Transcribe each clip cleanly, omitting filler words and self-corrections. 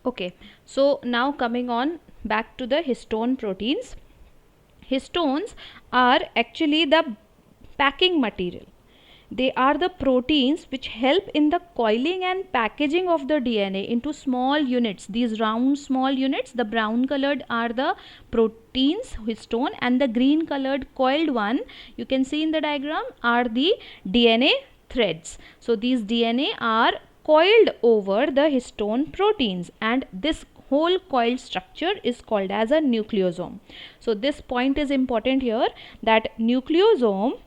Okay, so now coming on back to the histone proteins. Histones are actually the packing material. They are the proteins which help in the coiling and packaging of the DNA into small units. These round small units, the brown colored are the proteins, histone, and the green colored coiled one you can see in the diagram are the DNA threads. So these DNA are coiled over the histone proteins, and this whole coiled structure is called as a nucleosome. So this point is important here, that nucleosome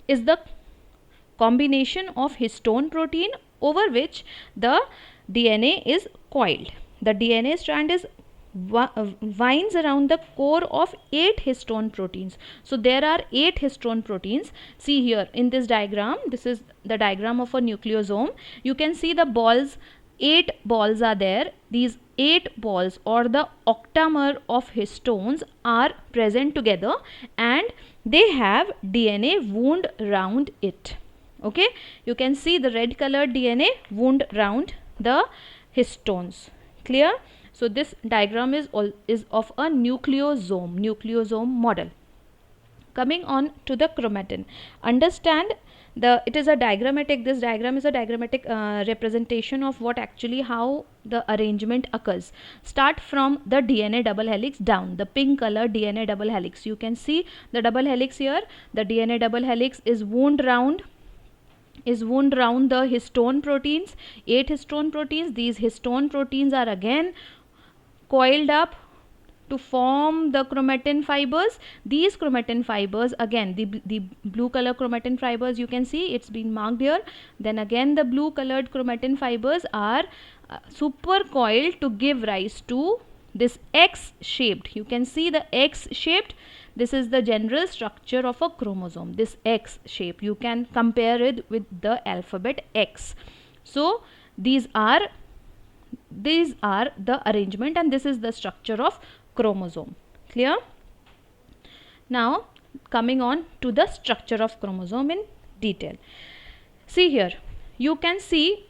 is the combination of histone protein over which the DNA is coiled. The DNA strand is winds around the core of 8 histone proteins. So there are 8 histone proteins. See here in this diagram, this is the diagram of a nucleosome. You can see the balls, 8 balls are there. These 8 balls or the octamer of histones are present together and they have DNA wound round it. Okay, you can see the red colored DNA wound round the histones. Clear? So this diagram is of a nucleosome model. Coming on to the chromatin, understand it is a diagrammatic, this diagram is a diagrammatic representation of what actually how the arrangement occurs. Start from the DNA double helix down, the pink color DNA double helix. You can see the double helix here. The DNA double helix is wound round the histone proteins, 8 histone proteins. These histone proteins are again coiled up to form the chromatin fibers. These chromatin fibers, again the blue color chromatin fibers, you can see it's been marked here. Then again the blue colored chromatin fibers are super coiled to give rise to this X shaped. You can see the X shaped. This is the general structure of a chromosome, this X shape. You can compare it with the alphabet X. So these are the arrangement, and this is the structure of chromosome. Clear? Now coming on to the structure of chromosome in detail. See here, you can see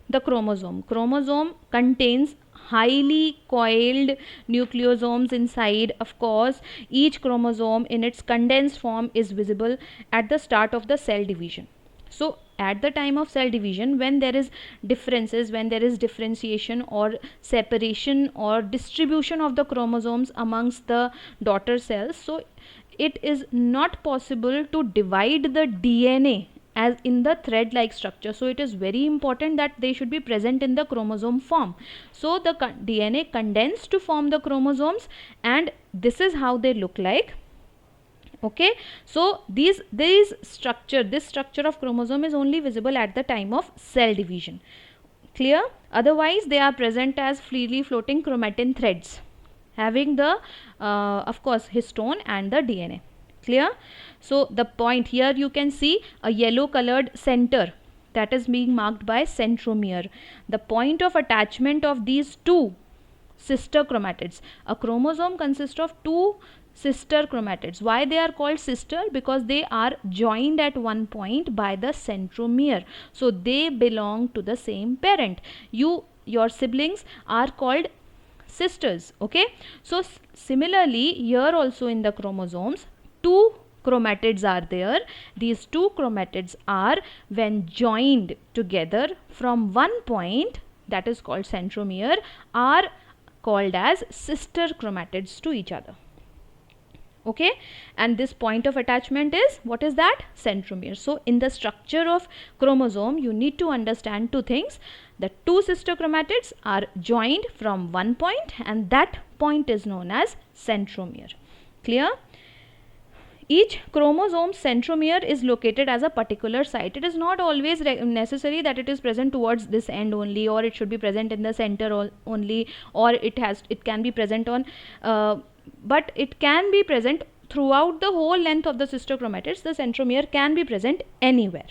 the chromosome. Chromosome contains highly coiled nucleosomes inside. Of course, each chromosome in its condensed form is visible at the start of the cell division. So at the time of cell division, when there is differences, when there is differentiation or separation or distribution of the chromosomes amongst the daughter cells, so it is not possible to divide the DNA as in the thread like structure. So it is very important that they should be present in the chromosome form. So the DNA condensed to form the chromosomes, and this is how they look like. Okay, so this structure of chromosome is only visible at the time of cell division. Clear? Otherwise they are present as freely floating chromatin threads having the of course histone and the DNA. Clear? So the point here, you can see a yellow colored center that is being marked by centromere. The point of attachment of these two sister chromatids. A chromosome consists of two sister chromatids. Why they are called sister? Because they are joined at one point by the centromere. So they belong to the same parent. Your siblings are called sisters. Okay, so similarly here also in the chromosomes, two chromatids are there. These two chromatids are, when joined together from one point, that is called centromere, are called as sister chromatids to each other. Okay, and this point of attachment is, what is that? Centromere. So in the structure of chromosome, you need to understand two things. The two sister chromatids are joined from one point, and that point is known as centromere. Clear? Each chromosome centromere is located as a particular site. It is not always necessary that it is present towards this end only, or it should be present in the center only, or it can be present on but it can be present throughout the whole length of the sister chromatids. The centromere can be present anywhere.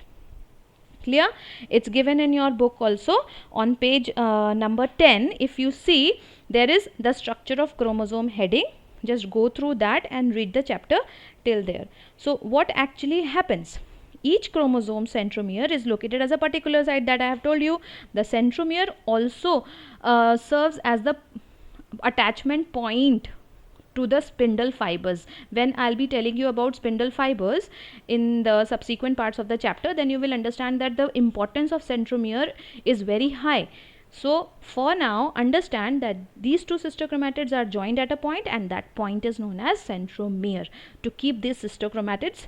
Clear? It's given in your book also on page number 10. If you see, there is the structure of chromosome heading. Just go through that and read the chapter till there. So what actually happens? each chromosome centromere is located as a particular site that I have told you. The centromere also serves as the attachment point to the spindle fibers. When I'll be telling you about spindle fibers in the subsequent parts of the chapter, then you will understand that the importance of centromere is very high. So for now, understand that these two sister chromatids are joined at a point, and that point is known as centromere to keep these sister chromatids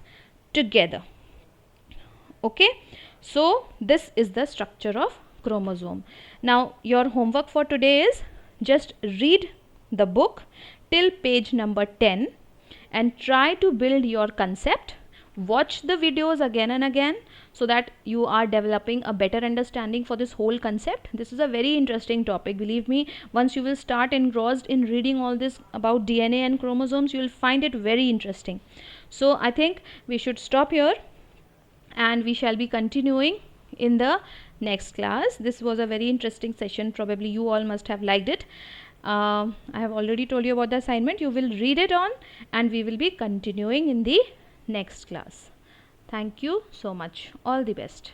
together. Okay, so this is the structure of chromosome. Now your homework for today is just read the book till page number 10 and try to build your concept. Watch the videos again and again so that you are developing a better understanding for this whole concept. This is a very interesting topic, believe me. Once you will start engrossed in reading all this about DNA and chromosomes, you will find it very interesting. So I think we should stop here and we shall be continuing in the next class. This was a very interesting session. Probably you all must have liked it. I have already told you about the assignment. You will read it on and we will be continuing in the next class. Thank you so much. All the best.